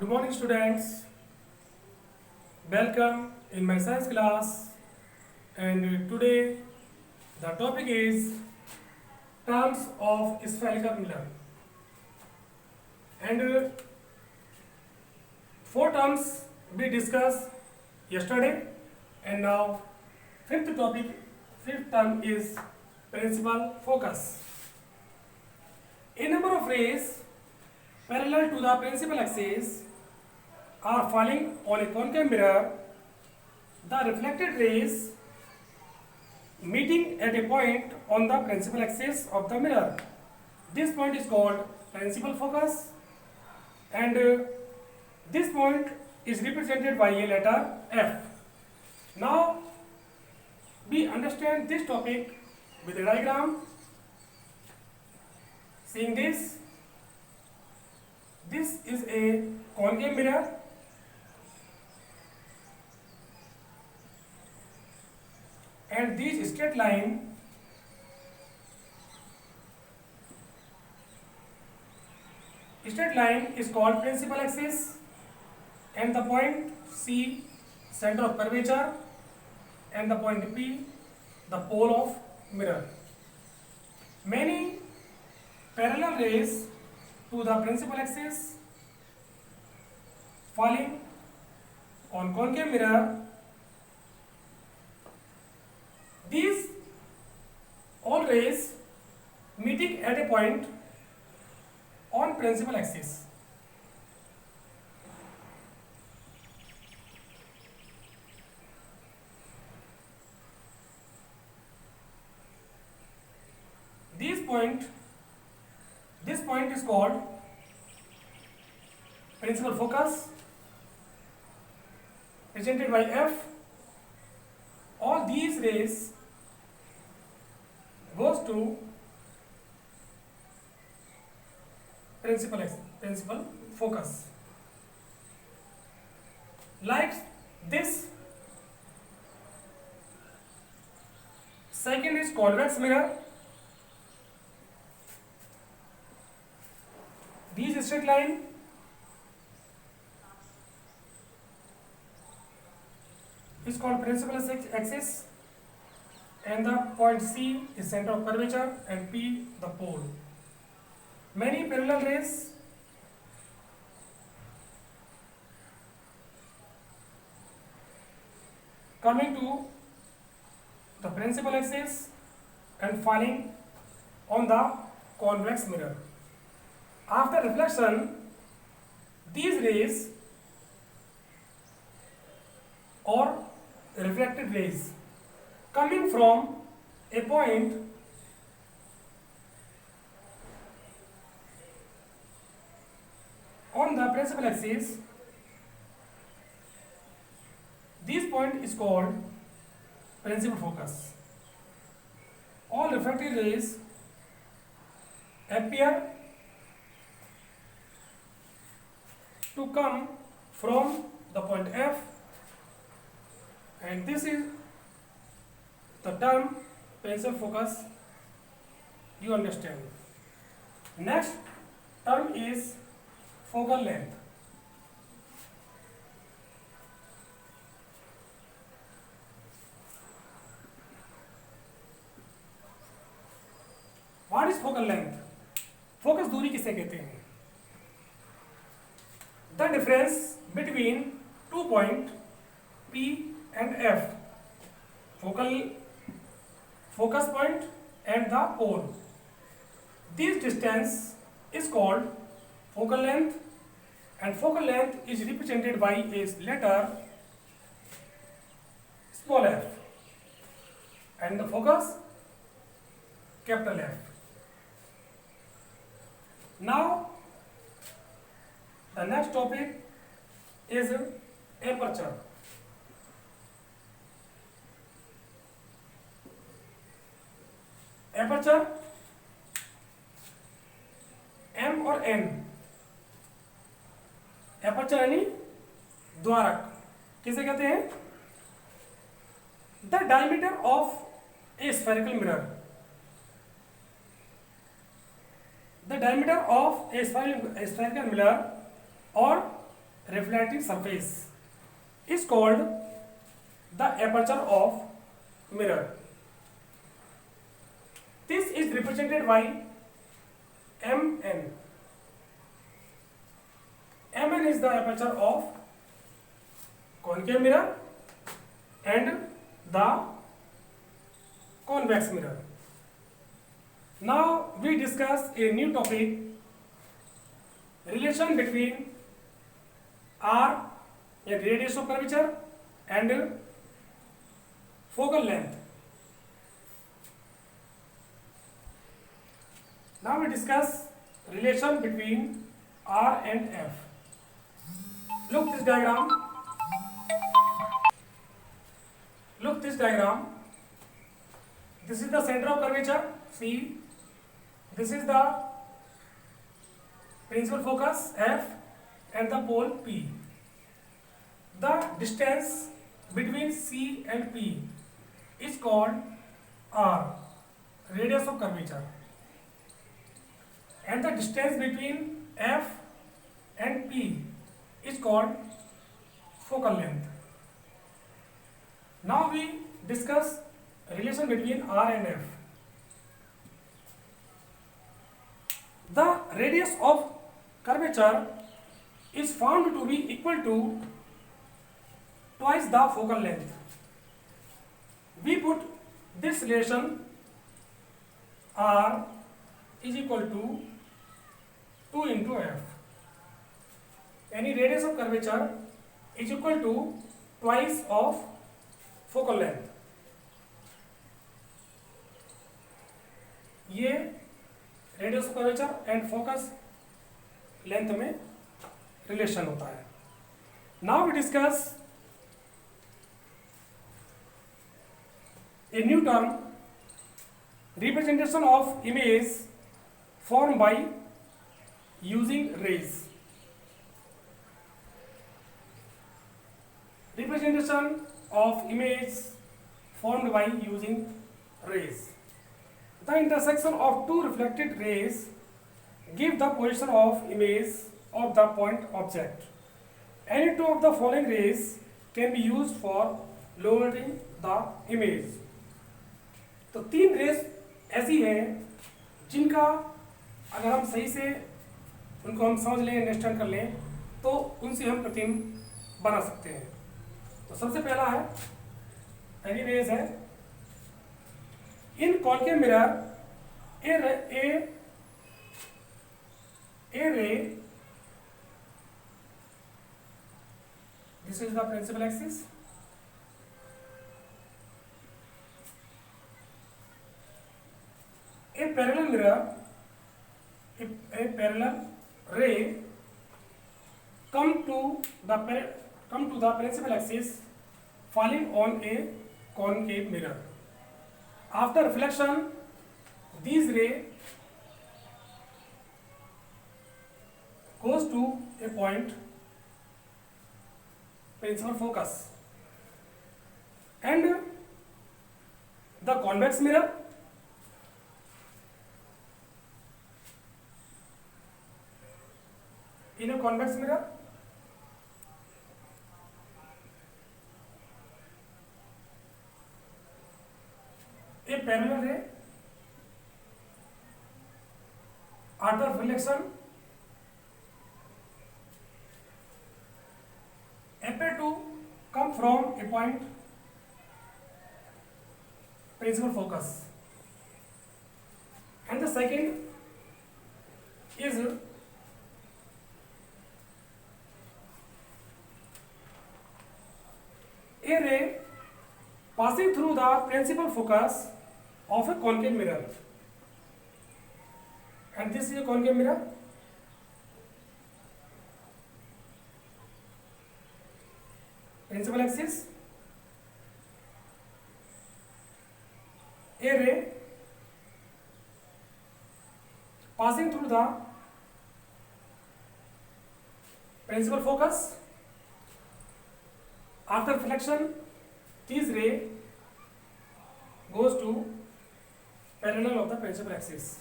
Good morning, students. Welcome in my science class. And today the topic is terms of spherical mirror. And four terms we discussed yesterday. And now fifth term is principal focus. A number of rays parallel to the principal axis are falling on a concave mirror. The reflected rays meeting at a point on the principal axis of the mirror. This point is called principal focus, and this point is represented by a letter F. Now we understand this topic with a diagram. Seeing this is a concave mirror, and this straight line is called principal axis, and the point C center of curvature, and the point P the pole of mirror. Many parallel rays to the principal axis falling on concave mirror. These all rays meeting at a point on principal axis. This point is called principal focus, presented by F. All these rays goes to principal focus. Like this. Second is convex mirror. This straight line is called principal axis, and the point C is center of curvature, and P the pole. Many parallel rays coming to the principal axis and falling on the convex mirror. After reflection, these rays or refracted rays coming from a point on the principal axis, this point is called principal focus. All refracted rays appear to come from the point F, and this is the term principal focus. You understand. Next term is focal length. What is focal length? Focus दूरी किसे कहते हैं? The difference between 2 points P and F, focus point and the pole. This distance is called focal length, and focal length is represented by a letter small f, and the focus capital F. Now the next topic is aperture. Aperture M और N. Aperture यानी द्वारक किसे कहते हैं? The diameter of A spherical mirror. The diameter of A spherical mirror or reflective surface is called the aperture of mirror. This is represented by Mn. Mn is the aperture of concave mirror and the convex mirror. Now we discuss a new topic, relation between R, a radius of curvature, and focal length. Now we discuss relation between R and F. Look this diagram. Look this diagram. This is the center of curvature, C. This is the principal focus, F, and the pole, P. The distance between C and P is called R, radius of curvature. And the distance between F and P is called focal length. Now we discuss relation between R and F. The radius of curvature is found to be equal to twice the focal length. We put this relation R is equal to 2 into F. Any radius of curvature is equal to twice of focal length. ये radius of curvature and focus length में relation होता है. Now we discuss a new term, representation of image form by using rays. Representation of image formed by using rays. The intersection of two reflected rays give the position of image of the point object. Any two of the following rays can be used for lowering the image. तो तीन race ऐसी हैं जिनका अगर हम सही से उनको हम समझ लें, अंडरस्टैंड कर लें, तो उनसे हम प्रतिबिंब बना सकते हैं. तो सबसे पहला है, पहली रेज है, इन concave mirror a ray, this is the principal axis, a parallel mirror, a parallel ray come to the principal axis falling on a concave mirror. After reflection, these ray goes to a point principal focus, and the convex mirror in a convex mirror a parallel ray after reflection appear to come from a point principal focus, and the second is a ray passing through the principal focus of a concave mirror, and this is a concave mirror. Principal axis, a ray passing through the principal focus. After reflection, this ray goes to parallel of the principal axis.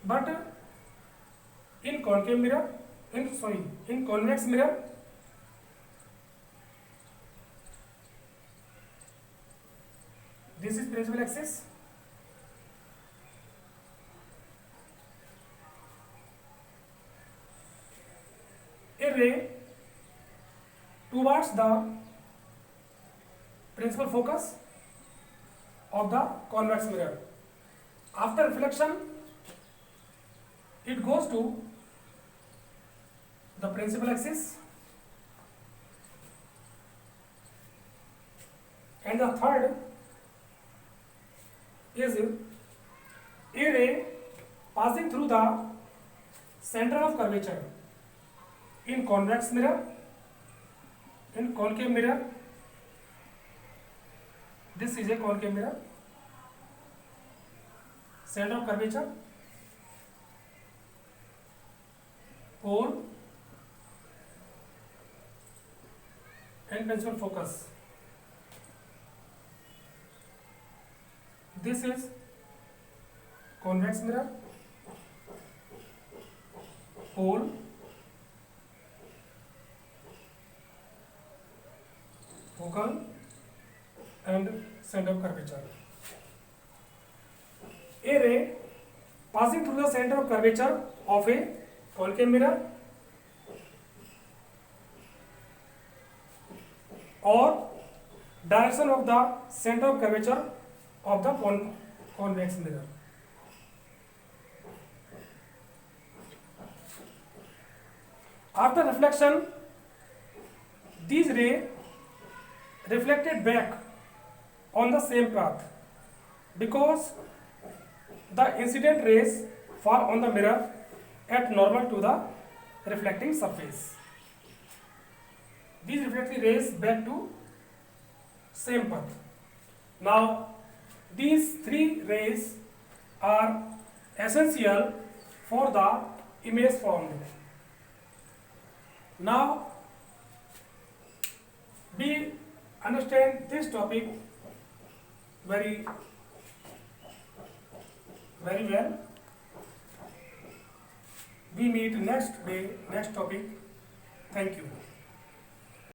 But in concave mirror, in convex mirror, this is principal axis. A ray towards the principal focus of the convex mirror. After reflection, it goes to the principal axis, and the third is a ray passing through the center of curvature in convex mirror, in concave mirror. This is a concave mirror, center of curvature, pole and principal focus. This is convex mirror, pole, focal and center of curvature. A ray passing through the center of curvature of a concave mirror or direction of the center of curvature of the convex mirror. After reflection, these rays reflected back on the same path because the incident rays fall on the mirror at normal to the reflecting surface. These reflecting rays back to same path. Now, these three rays are essential for the image formed. Now, we understand this topic very well. We meet next day, next topic. Thank you.